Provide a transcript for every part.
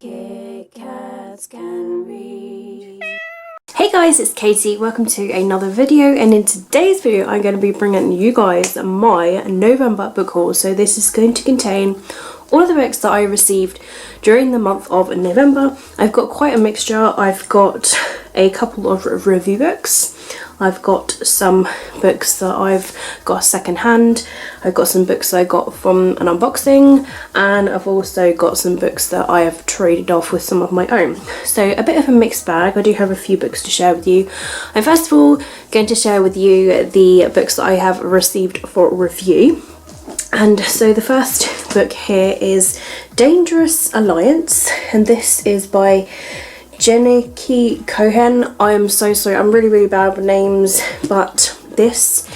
Kit Kats can read. Hey guys, it's Katie. Welcome to another video, and in today's video I'm going to be bringing you guys my November book haul. So this is going to contain all of the books that I received during the month of November. I've got quite a mixture. I've got a couple of review books. I've got some books that I've got second hand. I've got some books that I got from an unboxing, and I've also got some books that I have traded off with some of my own. So a bit of a mixed bag. I do have a few books to share with you. I'm first of all going to share with you the books that I have received for review. And so the first book here is Dangerous Alliance, and this is by Jennieke Cohen. I am so sorry, I'm really bad with names, but this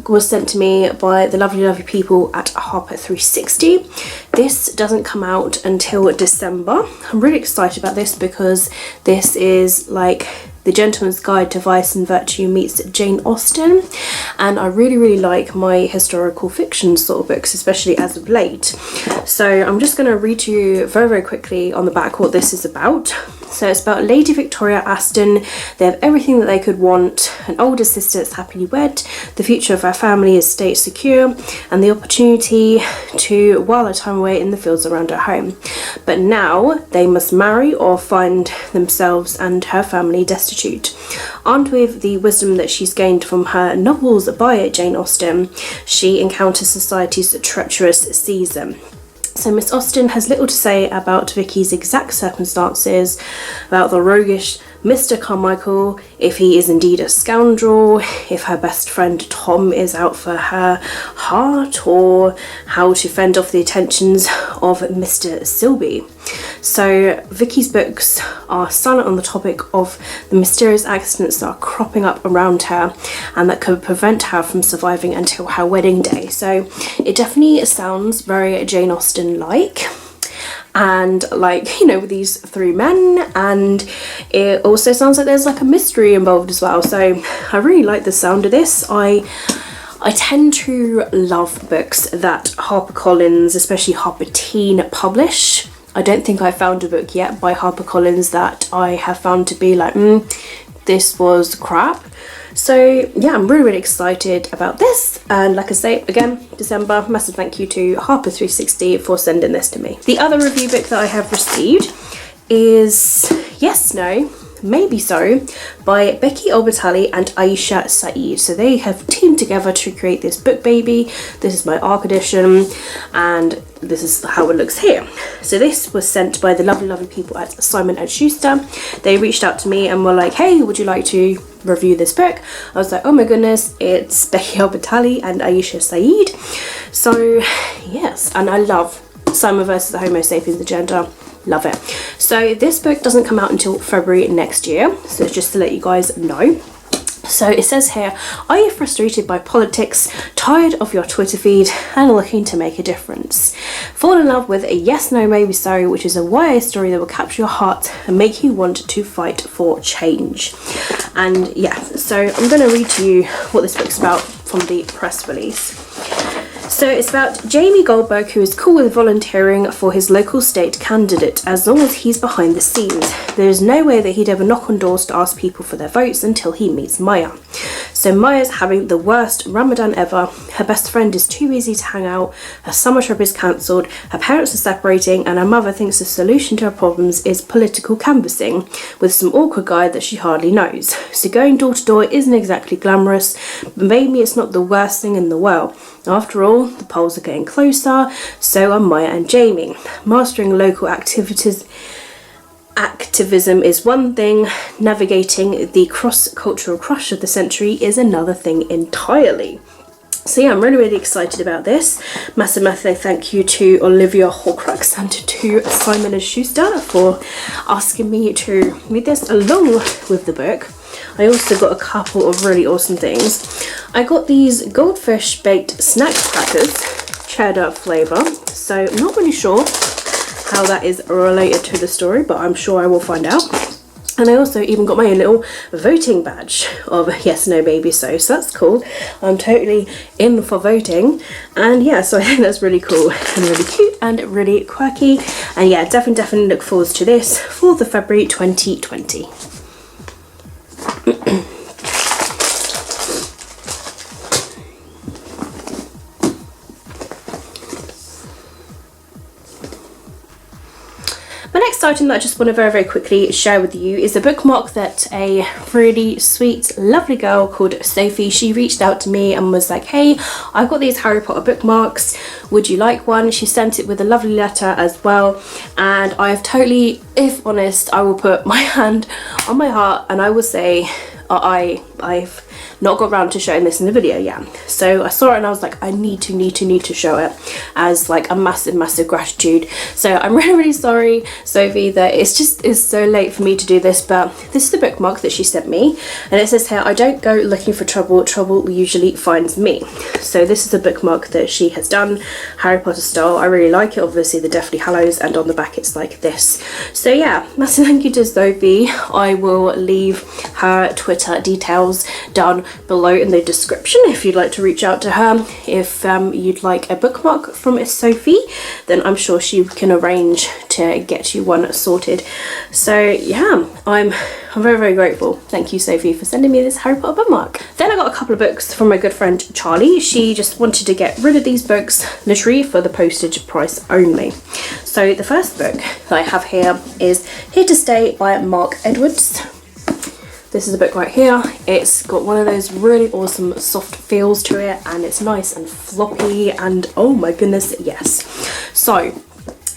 was sent to me by the lovely people at Harper 360. This doesn't come out until December. I'm really excited about this because this is like The Gentleman's Guide to Vice and Virtue meets Jane Austen, and I really like my historical fiction sort of books, especially as of late. So I'm just going to read to you very quickly on the back what this is about. So it's about Lady Victoria Aston. They have everything that they could want: an older sister that's happily wed, the future of her family is state secure, and the opportunity to while her time away in the fields around her home. But now they must marry or find themselves and her family destitute. Armed with the wisdom that she's gained from her novels by Jane Austen, she encounters society's treacherous season. So Miss Austen has little to say about Vicky's exact circumstances, about the roguish Mr. Carmichael, if he is indeed a scoundrel, if her best friend Tom is out for her heart, or how to fend off the attentions of Mr. Silby. So Vicky's books are silent on the topic of the mysterious accidents that are cropping up around her and that could prevent her from surviving until her wedding day. So it definitely sounds very Jane Austen-like, and like, you know, with these three men, and it also sounds like there's like a mystery involved as well. So I really like the sound of this. I tend to love books that HarperCollins, especially Harper Teen, publish. I don't think I found a book yet by HarperCollins that I have found to be like, this was crap. So yeah, I'm really excited about this, and like I say, again, December, massive thank you to Harper 360 for sending this to me. The other review book that I have received is Yes, No, Maybe So by Becky Albertalli and Aisha Saeed. So they have teamed together to create this book baby. This is my ARC edition, and this is how it looks here. So this was sent by the lovely people at Simon & Schuster. They reached out to me and were like, hey, would you like to review this book? I was like, oh my goodness, it's Becky Albertalli and Aisha Saeed. So yes, and I love Simon versus the Homo sapiens agenda. Love it. So this book doesn't come out until February next year, so just to let you guys know. So it says here, are you frustrated by politics, tired of your Twitter feed, and looking to make a difference? Fall in love with a Yes, No, Maybe So, which is a YA story that will capture your heart and make you want to fight for change. And yeah, so I'm going to read to you what this book's about from the press release. So it's about Jamie Goldberg, who is cool with volunteering for his local state candidate as long as he's behind the scenes. There is no way that he'd ever knock on doors to ask people for their votes until he meets Maya. So Maya's having the worst Ramadan ever. Her best friend is too busy to hang out, her summer trip is cancelled, her parents are separating, and her mother thinks the solution to her problems is political canvassing with some awkward guy that she hardly knows. So going door to door isn't exactly glamorous, but maybe it's not the worst thing in the world. After all, the polls are getting closer, so are Maya and Jamie. Mastering local activism is one thing, navigating the cross-cultural crush of the century is another thing entirely. So yeah, I'm really excited about this. Massive thank you to Olivia Horcrux and to Simon & Schuster for asking me to read this along with the book. I also got a couple of really awesome things. I got these goldfish baked snack crackers, cheddar flavour. So I'm not really sure how that is related to the story, but I'm sure I will find out. And I also even got my own little voting badge of yes, no, maybe so. So that's cool. I'm totally in for voting. And yeah, so I think that's really cool and really cute and really quirky. And yeah, definitely look forward to this. 4th of February 2020. My next item that I just want to very quickly share with you is a bookmark that a really sweet, lovely girl called Sophie, she reached out to me and was like, hey, I've got these Harry Potter bookmarks, would you like one? She sent it with a lovely letter as well, and I have totally, if honest, I will put my hand on my heart and I will say I've not got around to showing this in the video yet. So I saw it and I was like, I need to show it as like a massive gratitude. So I'm really sorry, Sophie, that it's so late for me to do this, but this is the bookmark that she sent me, and it says here, I don't go looking for trouble, trouble usually finds me. So this is the bookmark that she has done, Harry Potter style. I really like it, obviously the Deathly Hallows, and on the back it's like this. So yeah, massive thank you to Sophie. I will leave her Twitter details down below in the description if you'd like to reach out to her. If you'd like a bookmark from Sophie, then I'm sure she can arrange to get you one sorted. So yeah, I'm very grateful. Thank you, Sophie, for sending me this Harry Potter bookmark. Then I got a couple of books from my good friend Charlie. She just wanted to get rid of these books literally for the postage price only. So the first book that I have here is Here to Stay by Mark Edwards. This is a book right here. It's got one of those really awesome soft feels to it, and it's nice and floppy, and oh my goodness, yes. So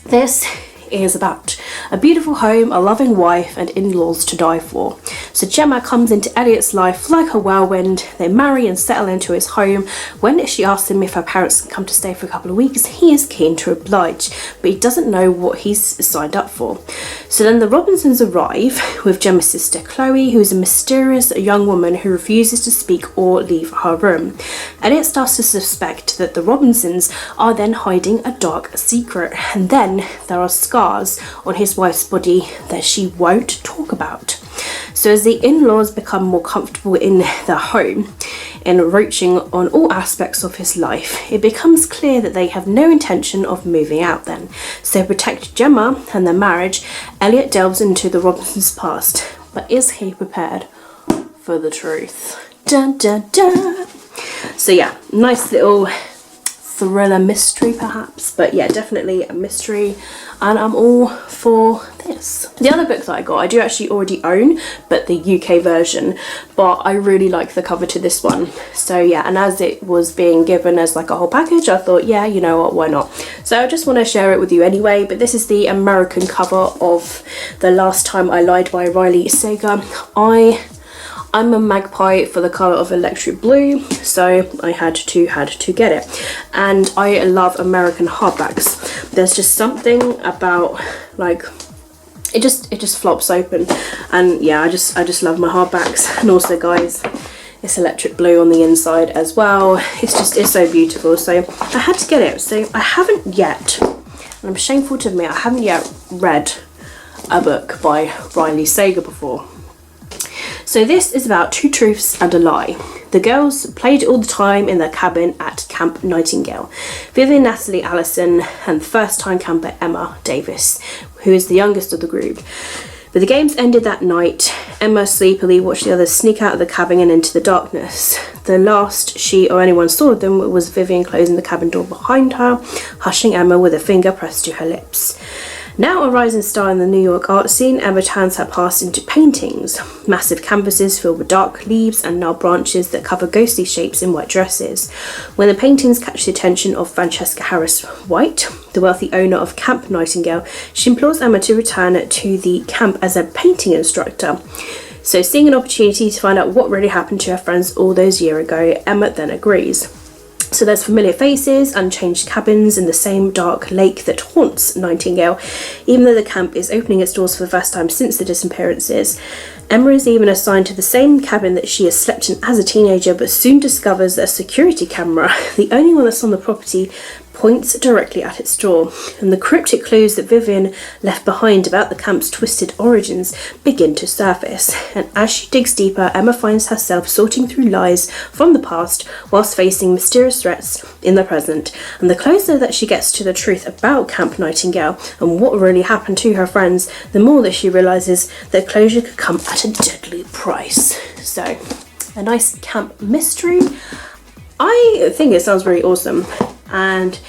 this is about a beautiful home, a loving wife, and in-laws to die for. So Gemma comes into Elliot's life like a whirlwind. They marry and settle into his home. When she asks him if her parents can come to stay for a couple of weeks, he is keen to oblige, but he doesn't know what he's signed up for. So then the Robinsons arrive with Gemma's sister Chloe, who's a mysterious young woman who refuses to speak or leave her room. Elliot starts to suspect that the Robinsons are then hiding a dark secret, and then there are scars on his wife's body that she won't talk about. So as the in-laws become more comfortable in their home, encroaching on all aspects of his life, it becomes clear that they have no intention of moving out then. So to protect Gemma and their marriage, Elliot delves into the Robinsons' past. But is he prepared for the truth? Dun dun dun! So yeah, nice little thriller mystery perhaps, but yeah, definitely a mystery, and I'm all for this. The other book that I got, I do actually already own, but the UK version, but I really like the cover to this one. So yeah, and as it was being given as like a whole package, I thought, yeah, you know what, why not? So I just want to share it with you anyway, but this is the American cover of The Last Time I Lied by Riley Sager. I'm a magpie for the colour of electric blue, so I had to get it. And I love American hardbacks. There's just something about, like, it just flops open, and yeah, I just love my hardbacks. And also, guys, it's electric blue on the inside as well. It's so beautiful. So I had to get it. So I haven't yet, and I'm shameful to admit, I haven't yet read a book by Riley Sager before. So this is about two truths and a lie. The girls played all the time in their cabin at Camp Nightingale. Vivian, Natalie, Allison, and first-time camper Emma Davis, who is the youngest of the group. But the games ended that night. Emma sleepily watched the others sneak out of the cabin and into the darkness. The last she or anyone saw of them was Vivian closing the cabin door behind her, hushing Emma with a finger pressed to her lips. Now a rising star in the New York art scene, Emma turns her past into paintings. Massive canvases filled with dark leaves and gnarled branches that cover ghostly shapes in white dresses. When the paintings catch the attention of Francesca Harris White, the wealthy owner of Camp Nightingale, she implores Emma to return to the camp as a painting instructor. So seeing an opportunity to find out what really happened to her friends all those years ago, Emma then agrees. So there's familiar faces, unchanged cabins, and the same dark lake that haunts Nightingale, even though the camp is opening its doors for the first time since the disappearances. Emma is even assigned to the same cabin that she has slept in as a teenager, but soon discovers that a security camera, the only one that's on the property, points directly at its door, and the cryptic clues that Vivian left behind about the camp's twisted origins begin to surface. And as she digs deeper, Emma finds herself sorting through lies from the past whilst facing mysterious threats in the present. And the closer that she gets to the truth about Camp Nightingale and what really happened to her friends, the more that she realises that closure could come at a deadly price. So, a nice camp mystery. I think it sounds really awesome, and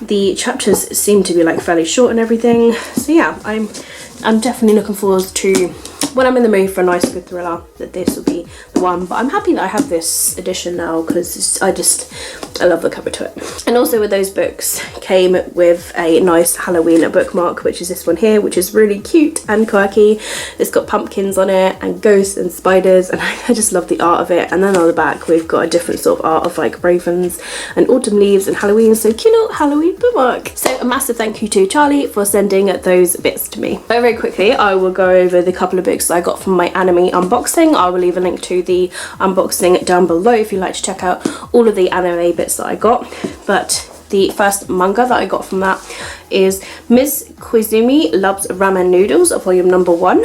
the chapters seem to be like fairly short and everything. So yeah, I'm definitely looking forward to, when I'm in the mood for a nice good thriller, that this will be the one. But I'm happy that I have this edition now, because I love the cover to it. And also with those books came with a nice Halloween bookmark, which is this one here, which is really cute and quirky. It's got pumpkins on it and ghosts and spiders, and I just love the art of it. And then on the back we've got a different sort of art of like ravens and autumn leaves and Halloween, so cute little Halloween bookmark. So a massive thank you to Charlie for sending those bits to me. Very quickly I will go over the couple of books I got from my anime unboxing. I will leave a link to the unboxing down below if you'd like to check out all of the anime bits that I got. But the first manga that I got from that is Ms. Koizumi Loves Ramen Noodles, volume number 1.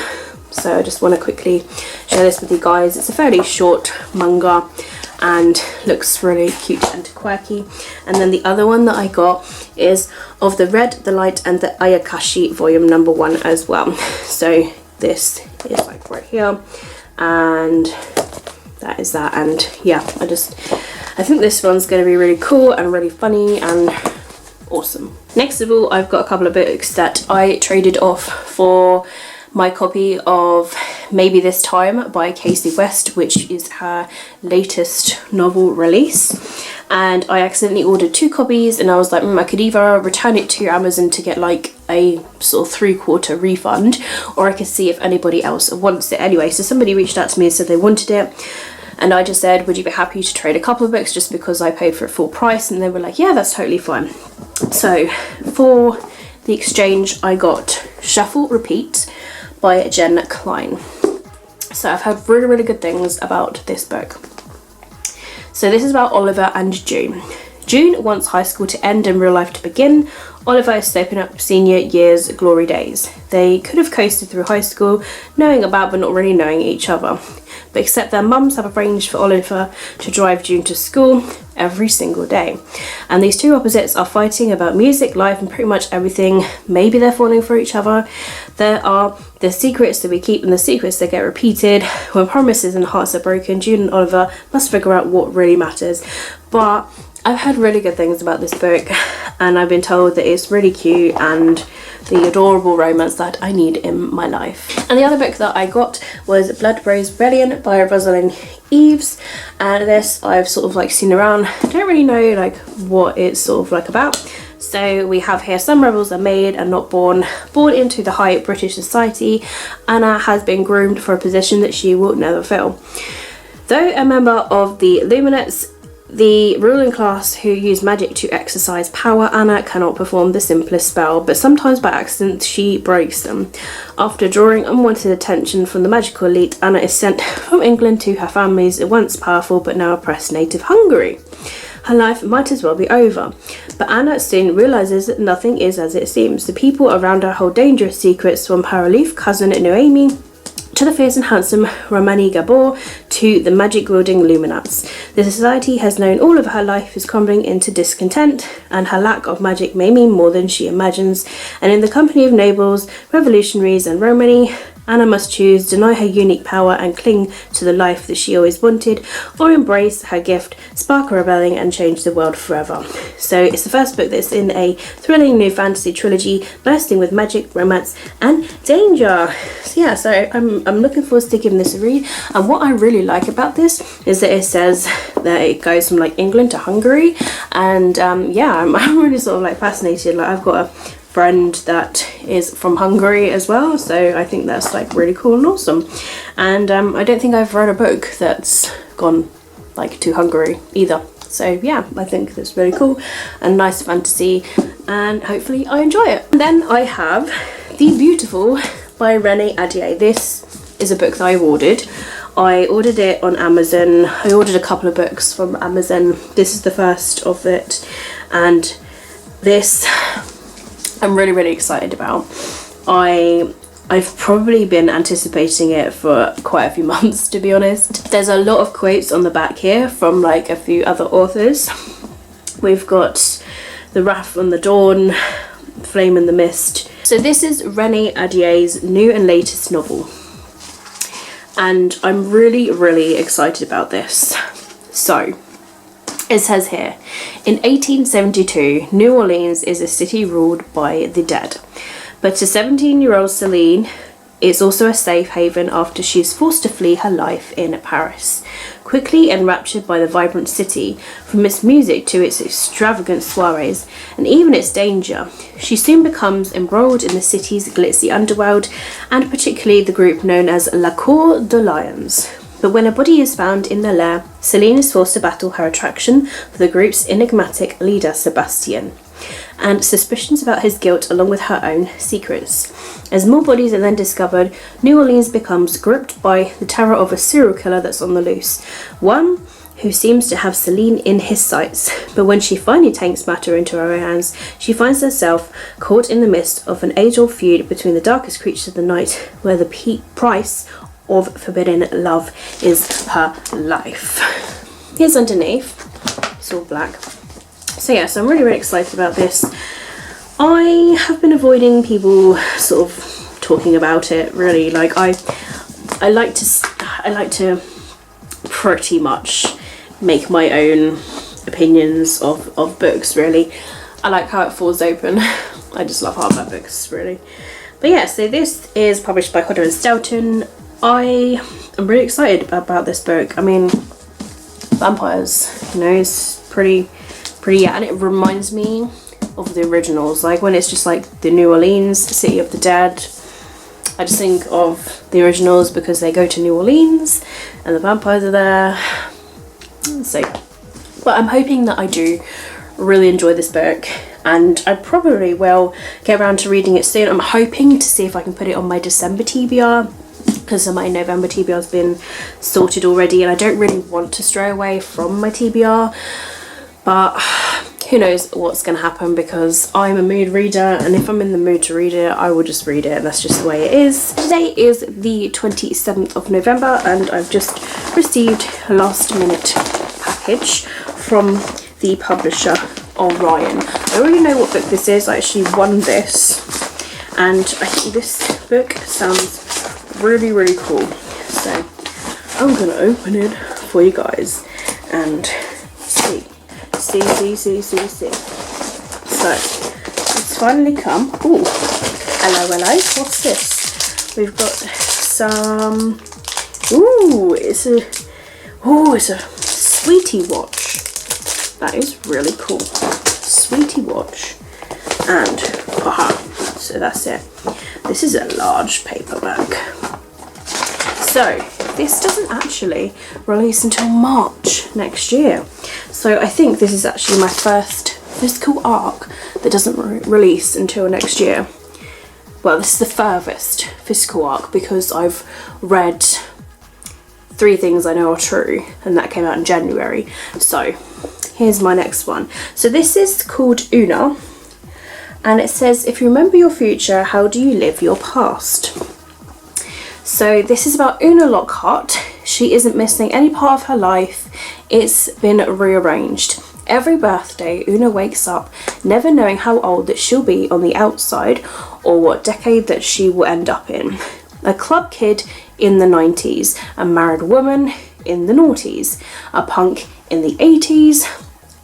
So I just want to quickly share this with you guys. It's a fairly short manga and looks really cute and quirky. And then the other one that I got is Of the Red, the Light and the Ayakashi, volume number 1 as well. So this is like right here, and that is that. And yeah, I think this one's going to be really cool and really funny and awesome. Next of all, I've got a couple of books that I traded off for my copy of Maybe This Time by Casey West, which is her latest novel release. And I accidentally ordered 2 copies, and I was like, I could either return it to Amazon to get like a sort of 3/4 refund, or I could see if anybody else wants it. Anyway, so somebody reached out to me and said they wanted it, and I just said, would you be happy to trade a couple of books just because I paid for it full price? And they were like, yeah, that's totally fine. So for the exchange, I got Shuffle Repeat by Jen Klein. So I've heard really good things about this book. So this is about Oliver and June. June wants high school to end and real life to begin. Oliver is stepping up senior year's glory days. They could have coasted through high school, knowing about but not really knowing each other. But except their mums have arranged for Oliver to drive June to school every single day. And these two opposites are fighting about music, life and pretty much everything. Maybe they're falling for each other. There are the secrets that we keep and the secrets that get repeated. When promises and hearts are broken, June and Oliver must figure out what really matters. But I've heard really good things about this book, and I've been told that it's really cute and the adorable romance that I need in my life. And the other book that I got was Blood Braised Rebellion by Rosalind Eves, and this I've sort of like seen around. I don't really know like what it's sort of like about. So we have here, some rebels are made and not born. Born into the high British society, Anna has been groomed for a position that she will never fill. Though a member of the Luminates, the ruling class who use magic to exercise power, Anna cannot perform the simplest spell, but sometimes by accident she breaks them. After drawing unwanted attention from the magical elite, Anna is sent from England to her family's once powerful but now oppressed native Hungary. Her life might as well be over, but Anna soon realises that nothing is as it seems. The people around her hold dangerous secrets, from her aloof cousin Noemi to the fierce and handsome Romani Gabor, to the magic-wielding Luminats. The society has known all of her life is crumbling into discontent, and her lack of magic may mean more than she imagines. And in the company of nobles, revolutionaries and Romani, Anna must choose: deny her unique power and cling to the life that she always wanted, or embrace her gift, spark a rebellion and change the world forever. So it's the first book that's in a thrilling new fantasy trilogy bursting with magic, romance and danger. So yeah, so I'm looking forward to giving this a read. And what I really like about this is that it says that it goes from like England to Hungary, and yeah, I'm really sort of like fascinated. Like, I've got a friend that is from Hungary as well, so I think that's like really cool and awesome. And I don't think I've read a book that's gone like to Hungary either, so yeah, I think that's really cool and nice fantasy, and hopefully I enjoy it. And then I have The Beautiful by Renée Ahdieh. This is a book that I ordered. I ordered it on Amazon. I ordered a couple of books from Amazon. This is the first of it, and This I'm really, really excited about. I've probably been anticipating it for quite a few months, to be honest. There's a lot of quotes on the back here from like a few other authors. We've got The Wrath on the Dawn, Flame in the Mist. So this is Renée Adier's new and latest novel. And I'm really, really excited about this. So, it says here, in 1872, New Orleans is a city ruled by the dead. But to 17-year-old Celine, it's also a safe haven after she is forced to flee her life in Paris. Quickly enraptured by the vibrant city, from its music to its extravagant soirees, and even its danger, she soon becomes embroiled in the city's glitzy underworld, and particularly the group known as La Cour de Lions. But when a body is found in their lair, Celine is forced to battle her attraction for the group's enigmatic leader Sebastian, and suspicions about his guilt along with her own secrets. As more bodies are then discovered, New Orleans becomes gripped by the terror of a serial killer that's on the loose, one who seems to have Celine in his sights. But when she finally takes matter into her own hands, she finds herself caught in the midst of an age-old feud between the darkest creatures of the night, where the price of forbidden love is her life. Here's underneath, it's all black. So yes, I'm really, really excited about this. I have been avoiding people sort of talking about it, really. Like I like to pretty much make my own opinions of books, really. I like how it falls open. I just love hardback books, really. But yeah, so this is published by Hodder and Stoughton. I am really excited about this book. I mean, vampires, you know, it's pretty, yeah, and it reminds me of the originals, like when it's just like the New Orleans, City of the Dead. I just think of the originals because they go to New Orleans and the vampires are there. So, but I'm hoping that I do really enjoy this book, and I probably will get around to reading it soon. I'm hoping to see if I can put it on my December TBR, because my November TBR has been sorted already, and I don't really want to stray away from my TBR, but who knows what's going to happen, because I'm a mood reader, and if I'm in the mood to read it, I will just read it, and that's just the way it is. Today is the 27th of November, and I've just received a last minute package from the publisher Orion. I already know what book this is. I actually won this, and I think this book sounds really, really cool. So I'm gonna open it for you guys and see. So it's finally come. Ooh, hello, what's this? We've got some, it's a sweetie watch. That is really cool. Sweetie watch. And so that's it. This is a large paperback. So this doesn't actually release until March next year. So I think this is actually my first physical arc that doesn't release until next year. Well, this is the furthest physical arc, because I've read 3 Things I Know Are True, and that came out in January. So here's my next one. So this is called Una, and it says, if you remember your future, how do you live your past? So this is about Una Lockhart. She isn't missing any part of her life. It's been rearranged. Every birthday, Una wakes up never knowing how old that she'll be on the outside, or what decade that she will end up in. A club kid in the 90s, a married woman in the noughties, a punk in the 80s,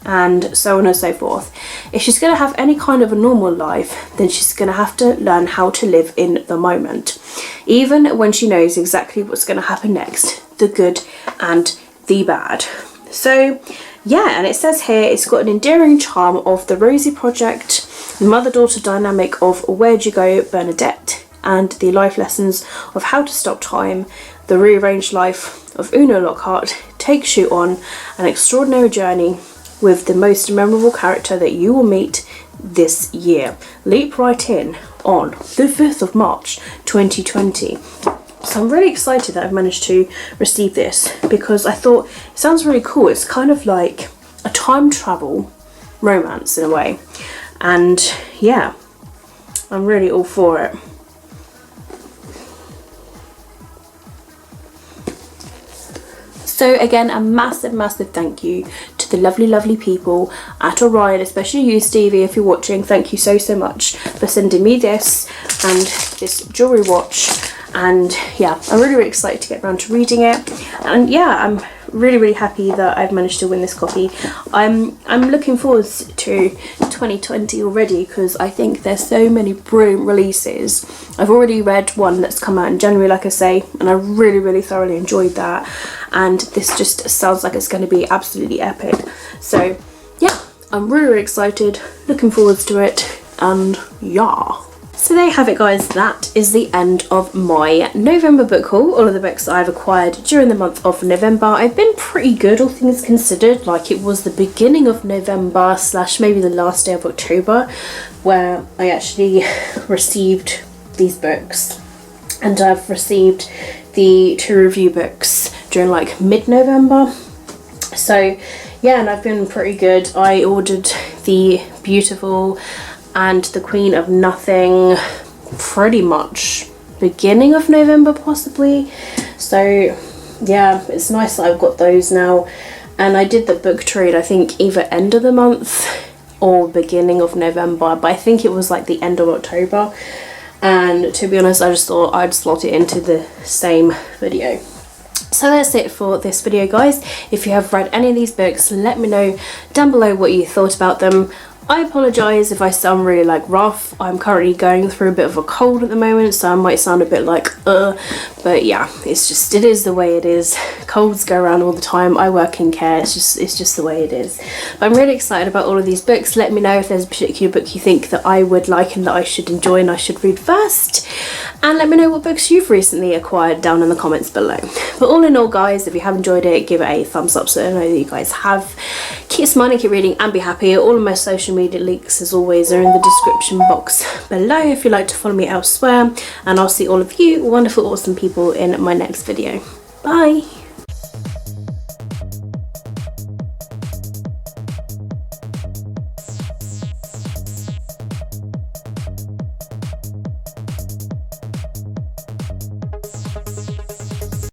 and so on and so forth. If she's going to have any kind of a normal life, then she's going to have to learn how to live in the moment, even when she knows exactly what's going to happen next, the good and the bad. So yeah, and it says here it's got an endearing charm of the Rosie Project, the mother-daughter dynamic of Where'd You Go, Bernadette, and the life lessons of how to stop time. The rearranged life of Una Lockhart takes you on an extraordinary journey with the most memorable character that you will meet this year. Leap right in on the 5th of March 2020. So I'm really excited that I've managed to receive this, because I thought it sounds really cool. It's kind of like a time travel romance in a way, and yeah, I'm really all for it. So again, a massive thank you to the lovely people at Orion, especially you, Stevie, if you're watching. Thank you so much for sending me this and this jewellery watch. And yeah, I'm really excited to get around to reading it. And yeah, I'm really happy that I've managed to win this copy. I'm looking forward to 2020 already, because I think there's so many brilliant releases. I've already read one that's come out in January, like I say, and I really thoroughly enjoyed that, and this just sounds like it's going to be absolutely epic. So yeah, I'm really excited, looking forward to it, and yeah. So there you have it, guys. That is the end of my November book haul. All of the books that I've acquired during the month of November. I've been pretty good, all things considered. Like, it was the beginning of November / maybe the last day of October where I actually received these books. And I've received the 2 review books during like mid-November. So yeah, and I've been pretty good. I ordered The Beautiful and The Queen of Nothing pretty much beginning of November possibly. So yeah, it's nice that I've got those now. And I did the book trade, I think either end of the month or beginning of November, but I think it was like the end of October. And to be honest, I just thought I'd slot it into the same video. So that's it for this video, guys. If you have read any of these books, let me know down below what you thought about them. I apologise if I sound really like rough. I'm currently going through a bit of a cold at the moment, so I might sound a bit like but yeah, it is the way it is. Colds go around all the time. I work in care. It's just the way it is. But I'm really excited about all of ththese books. Let me know if there's a particular book you think that I would like and that I should enjoy and I should read first. And let me know what books you've recently acquired down in the comments below. But all in all, guys, if you have enjoyed it, give it a thumbs up so I know that you guys have. Keep smiling, keep reading, and be happy. All of my social media links, as always, are in the description box below if you'd like to follow me elsewhere. And I'll see all of you wonderful, awesome people in my next video. Bye!